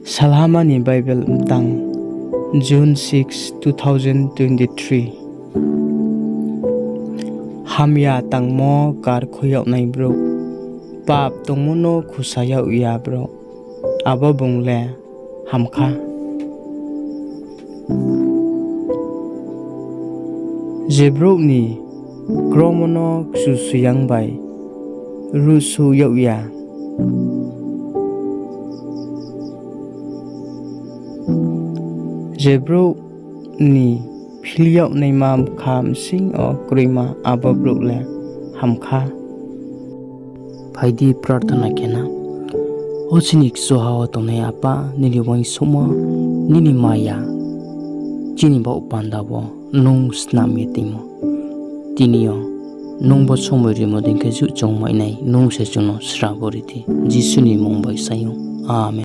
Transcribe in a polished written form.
Salha ni Baibel Mtang, June 6, 2023. Hamya tangmo kar khuyok nai bro, pap tongmono khusayau ya bro, abo bungle hamkha. Jebrok ni kromono ksusuyang bai, rusu yau ya. Jebrok ni philiok nei mam kham sing o krima ababrok le hamkha. Phaidi prarthana kena ochinik sohawa tonai apa nili wang soma nini maya chini ba upanda bo nung snam yetimo tinio nung bo somoi rimo dingke ju chongmai nai nung se chuno sraboriti jisuni mongbai sayong amen.